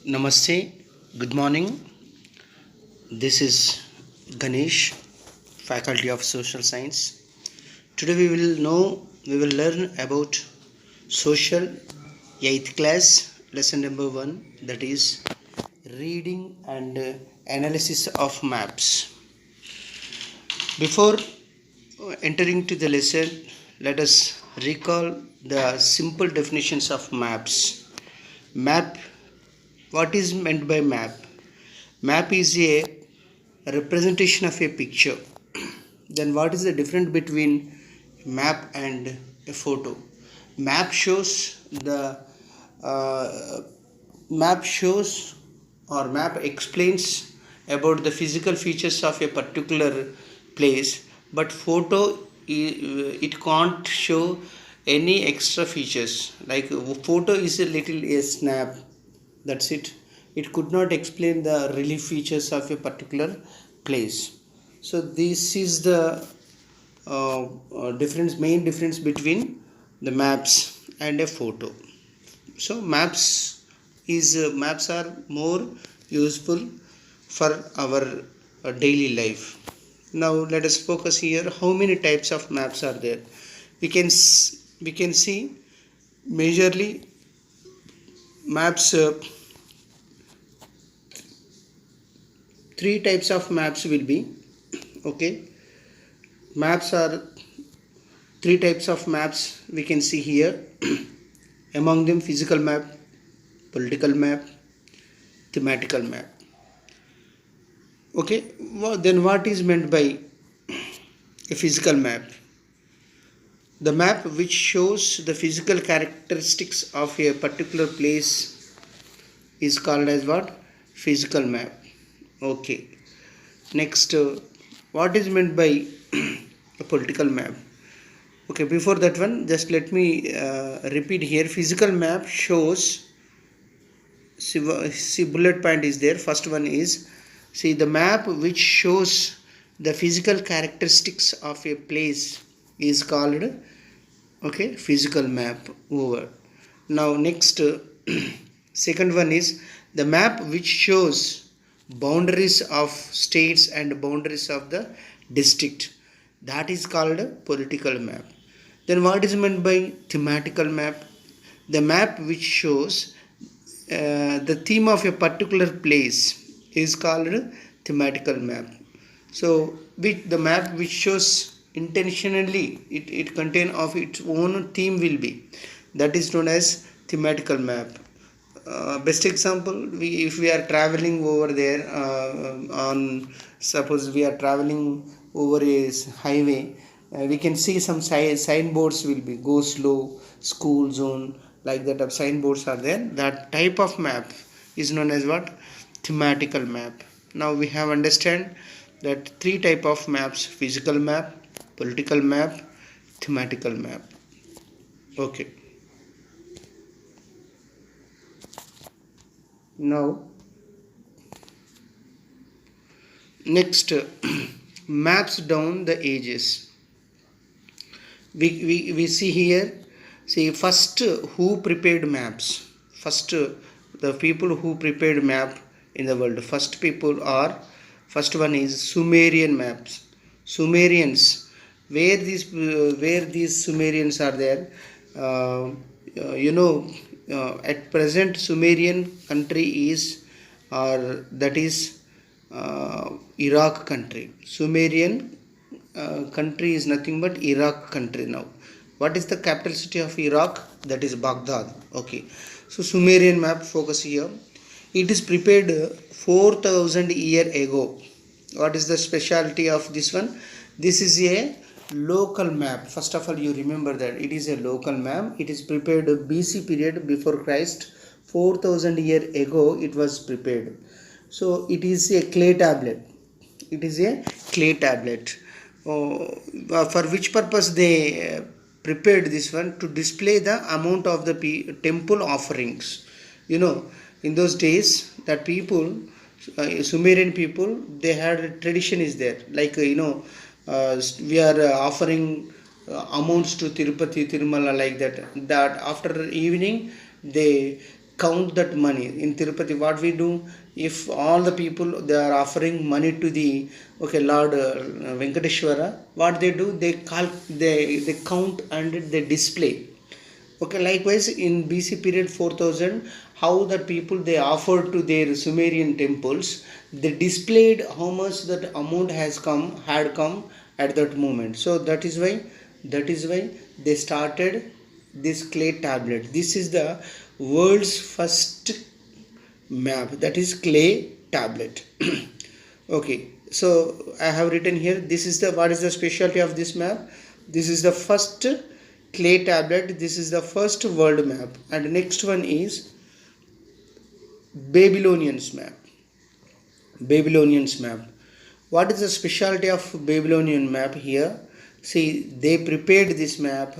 Namaste, good morning. This is Ganesh, Faculty of Social Science. Today we will learn about social 8th class lesson number 1, that is reading and analysis of maps. Before entering to the lesson, let us recall the simple definitions of maps. Map, what is meant by map? Map is a representation of a picture. Then what is the difference between map and a photo? Map shows the uh, map shows or map explains about the physical features of a particular place, but photo it can't show any extra features. Like photo is a little a snap, that's it. It could not explain the relief features of a particular place. So this is the main difference between the maps and a photo. So maps are more useful for our daily life. Now let us focus here. How many types of maps are there? We can see majorly maps. Three types of maps will be. Okay, maps are three types of maps we can see here. Among them, physical map, political map, thematical map. Okay, then what is meant by a physical map? The map which shows the physical characteristics of a particular place is called as what? Physical map. Okay, next, what is meant by a political map? Okay, before that one, just let me repeat here. Physical map shows, see bullet point is there. First one is, see the map which shows the physical characteristics of a place is called, okay, physical map. Over. Now next, second one is the map which shows boundaries of states and boundaries of the district, that is called a political map. Then what is meant by thematical map? The map which shows the theme of a particular place is called thematical map. So the map which shows intentionally it contain of its own theme will be, that is known as thematical map. Best example, if we are traveling over there, on suppose we are traveling over a highway, we can see some signboards will be go slow, school zone, like that of signboards are there. That type of map is known as what? Thematical map. Now we have understand that three type of maps: physical map, political map, thematical map. Okay, now next, maps down the ages. We see here. See, first who prepared maps? First, the people who prepared map in the world. First one is Sumerian maps. Sumerians, where these Sumerians are there. Uh, at present Sumerian country is, or that is Iraq country. Sumerian country is nothing but Iraq country now. What is the capital city of Iraq? That is Baghdad. Okay, so Sumerian map, focus here. It is prepared 4000 year ago. What is the specialty of this one? This is a local map. First of all, you remember that it is a local map. It is prepared BC period, before Christ. 4000 year ago it was prepared. So it is a clay tablet. It is a clay tablet. For which purpose they prepared this one? To display the amount of the temple offerings. In those days, that people, Sumerian people, they had a tradition is there. Like we are offering amounts to Tirupati, Tirumala, like that. That after evening they count that money in Tirupati. What we do, if all the people they are offering money to the Lord Venkateshwara, what they do, they count and they display. Okay, likewise in BC period 4000, how that people they offered to their Sumerian temples, they displayed how much that amount had come at that moment. So that is why they started this clay tablet. This is the world's first map, that is clay tablet. Okay, so I have written here, this is the what is the specialty of this map. This is the first clay tablet, this is the first world map. And next one is Babylonians map. Babylonians map. What is the specialty of Babylonian map here? See, they prepared this map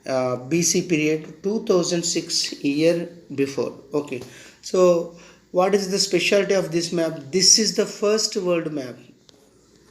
BC period 2006 year before. Okay, so what is the specialty of this map? This is the first world map.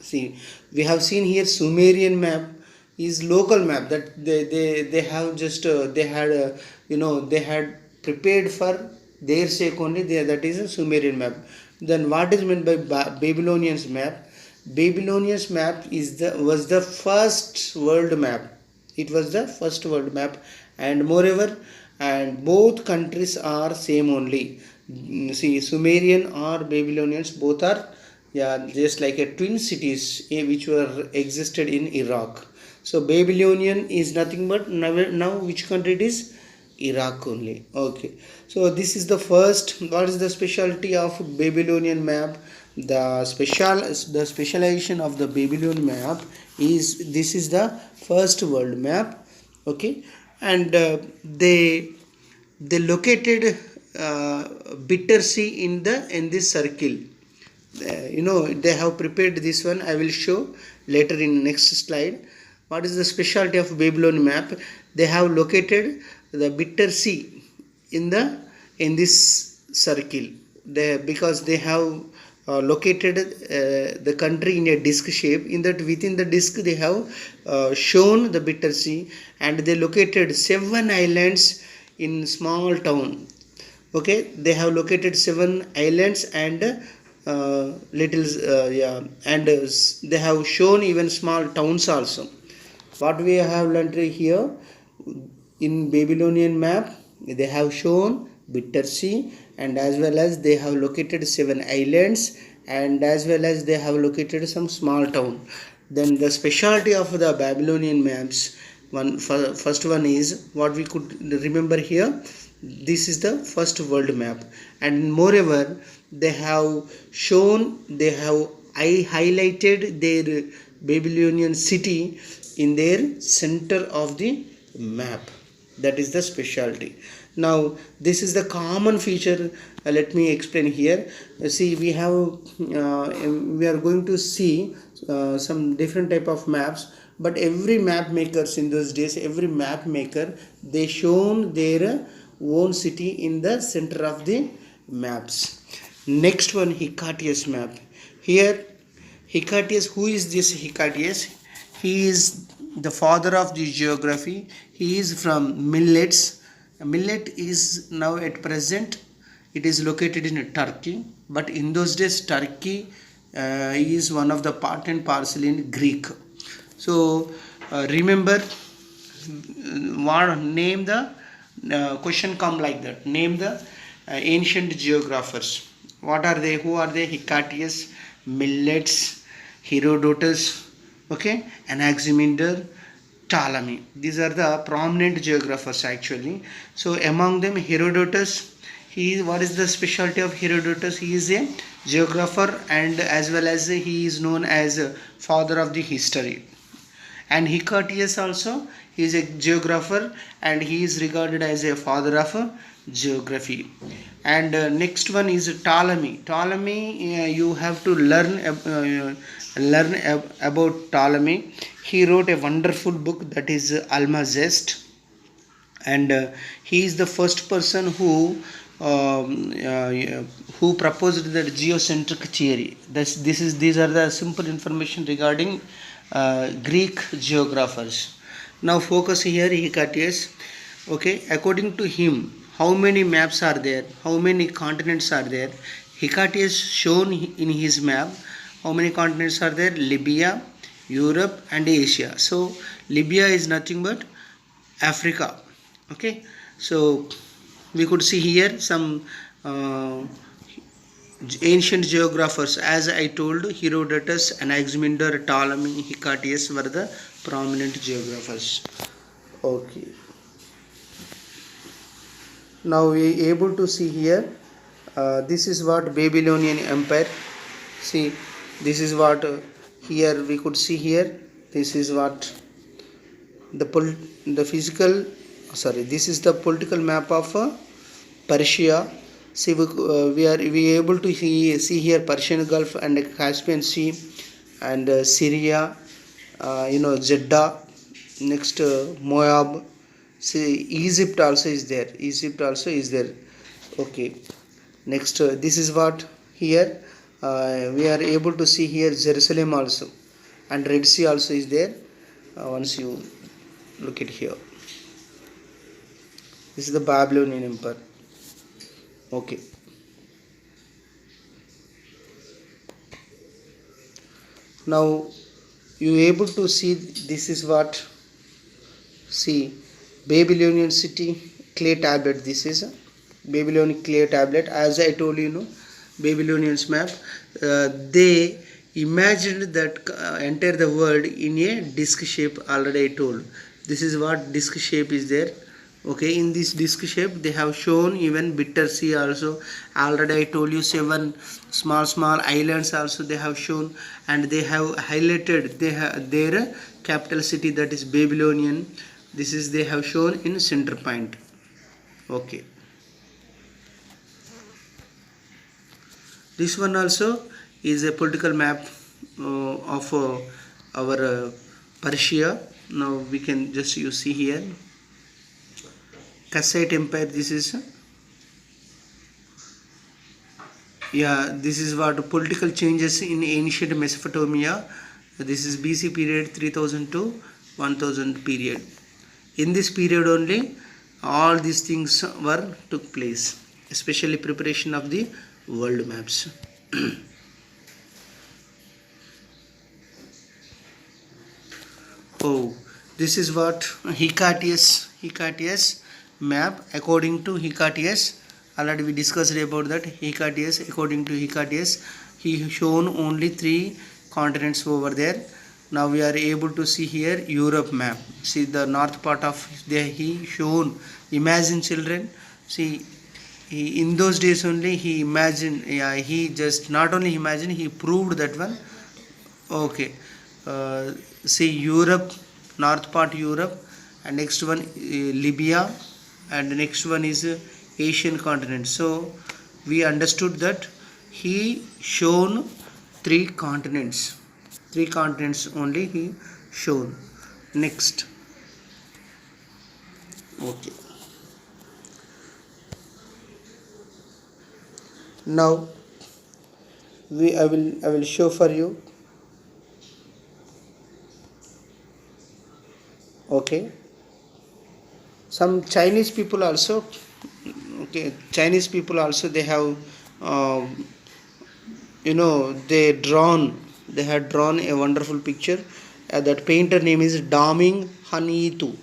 See, we have seen here Sumerian map is local map that they have just they had they had prepared for their sake only. That is a Sumerian map. Then what is meant by Babylonians map? Babylonians map was the first world map. It was the first world map, and moreover, and both countries are same only. See, Sumerian or Babylonians both are just like a twin cities which were existed in Iraq. So Babylonian is nothing but now which country it is? Iraq only. Okay, so this is the first. What is the specialty of Babylonian map? The specialization of the Babylonian map is this is the first world map. Okay, and they located Bitter Sea in this circle. They have prepared this one. I will show later in next slide. What is the specialty of Babylonian map? They have located the Bitter Sea in this circle. Because they have located the country in a disc shape. In that, within the disc they have shown the Bitter Sea, and they located 7 islands in small town. Okay, they have located 7 islands and they have shown even small towns also. What we have learned here in Babylonian map, they have shown Bitter Sea, and as well as they have located 7 islands, and as well as they have located some small town. Then the specialty of the Babylonian maps, first one is what we could remember here. This is the first world map, and moreover they have highlighted their Babylonian city in their center of the map. That is the specialty. Now this is the common feature. Let me explain here. See, we are going to see some different type of maps, but every map makers in those days, every map maker, they shown their own city in the center of the maps. Next one, Hecataeus map. Here Hecataeus, who is this Hecataeus? He is the father of the geography. He is from Millets. Millet is now at present it is located in Turkey, but in those days Turkey is one of the part and parcel in Greek. So remember, name the question come like that. Name the ancient geographers. What are they? Who are they? Hecataeus, Millets, Herodotus, okay, Anaximander, Ptolemy. These are the prominent geographers actually. So among them Herodotus, what is the specialty of Herodotus? He is a geographer, and as well as he is known as a father of the history. And Hecataeus also, he is a geographer and he is regarded as a father of geography. And next one is Ptolemy. Ptolemy, you have to learn about Ptolemy. He wrote a wonderful book, that is Almagest, and he is the first person who proposed the geocentric theory. These are the simple information regarding Greek geographers. Now focus here, Hecataeus. Okay, according to him, how many maps are there, how many continents are there. Hecate has shown in his map how many continents are there: Libya, Europe and Asia. So Libya is nothing but Africa. Okay, so we could see here some ancient geographers, as I told, Herodotus, Anaximander, Ptolemy, Hecataeus were the prominent geographers. Okay, now we able to see here, this is what Babylonian Empire. See, this is what here we could see here. This is what the physical, sorry, this is the political map of Persia. See, we able to see here Persian Gulf and Caspian Sea and Syria, Jeddah, next Moab. See, Egypt also is there. Egypt also is there. Okay, next this is what here we are able to see here Jerusalem also, and Red Sea also is there. Once you look at here, this is the Babylonian Empire. Okay, now you able to see, this is what, see, Babylonian city clay tablet. This is a Babylonian clay tablet. As I told you, Babylonians map, they imagined that enter the world in a disc shape. Already I told, this is what disc shape is there. Okay, in this disc shape they have shown even Bitter Sea also. Already I told you 7 small islands also they have shown, and they have highlighted their capital city, that is Babylonian. This is they have shown in center point. Okay, this one also is a political map of our Persia. Now we can just you see here Kassite Empire. This is this is what political changes in ancient Mesopotamia. This is BC period, 3000 to 1000 period. In this period only all these things took place, especially preparation of the world maps. Oh, this is what Hecataeus map. According to Hecataeus, already we discussed about that. According to Hecataeus, he shown only 3 continents over there. Now we are able to see here Europe map. See the north part of there he shown. Imagine children. See, in those days only he imagined. He just not only imagined, he proved that one. Okay, see Europe, north part Europe, and next one Libya, and the next one is Asian continent. So we understood that he shown 3 continents. 3 continents only he shown. Next, okay. Now I will show for you. Okay, some Chinese people also. Okay, Chinese people also they have they had drawn a wonderful picture. That painter name is Daming Hanitu.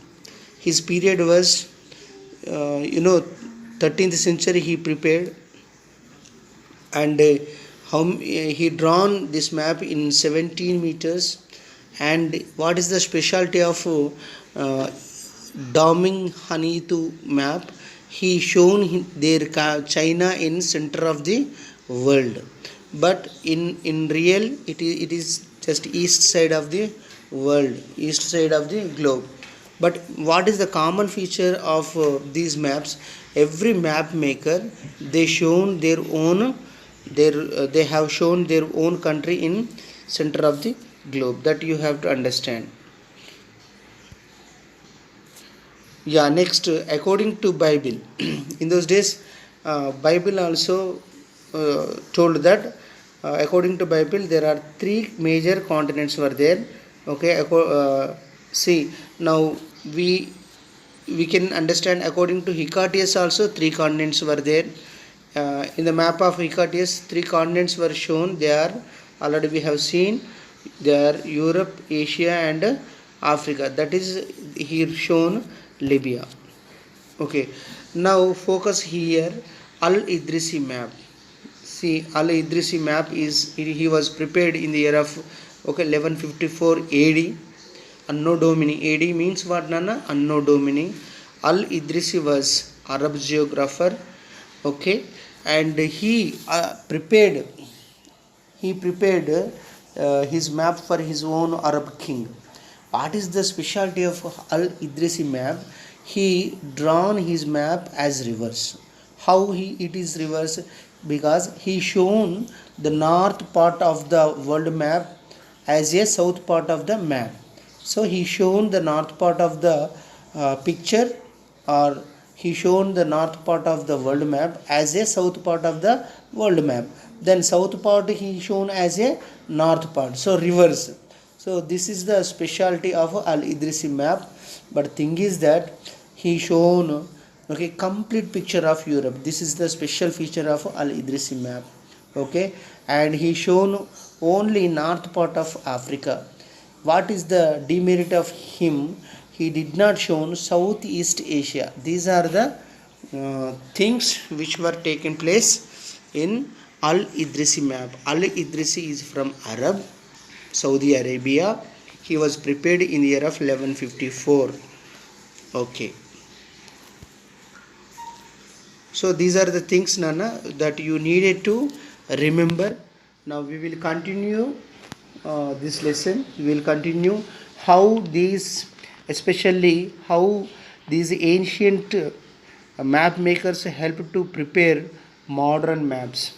His period was 13th century he prepared, and he drawn this map in 17 meters. And what is the specialty of Daming Hanitu map? He shown their China in center of the world, but in real it is just east side of the world, east side of the globe. But what is the common feature of these maps? Every map maker they shown their own they have shown their own country in center of the globe. That you have to understand. Next, according to Bible, in those days Bible also told that according to Bible there are 3 major continents were there. Okay, see, now we we can understand according to Hecataeus also three continents were there. In the map of Hecataeus, three continents were shown. They are already we have seen. They are Europe, Asia, and Africa. That is here shown Libya. Okay. Now focus here. Al-Idrisi map. See, Al-Idrisi map is he was prepared in the year of 1154 AD. Anno Domini. AD means what, Nana? Anno Domini. Al-Idrisi was Arab geographer. Okay, and he prepared his map for his own Arab king. What is the specialty of Al-Idrisi map? He drawn his map as reverse. How it is reverse? Because he shown the north part of the world map as a south part of the map. So he shown the north part of the picture, or he shown the north part of the world map as a south part of the world map. Then south part he shown as a north part. So reverse. So this is the specialty of Al-Idrisi map. But thing is that he shown complete picture of Europe. This is the special feature of Al-Idrisi map. Okay, and he shown only north part of Africa. What is the demerit of him? He did not show Southeast Asia. These are the things which were taken place in Al-Idrisi map. Al-Idrisi is from Arab, Saudi Arabia. He was prepared in the year of 1154. Okay. So these are the things, Nana, that you needed to remember. Now we will continue this lesson. We will continue how these, especially how these ancient map makers help to prepare modern maps.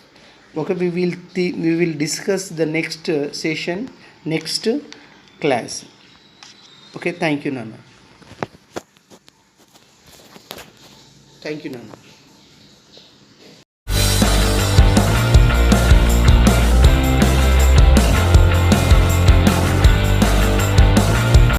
Okay, we will discuss the next session, next class. Okay, thank you, Nana. Thank you, Nana.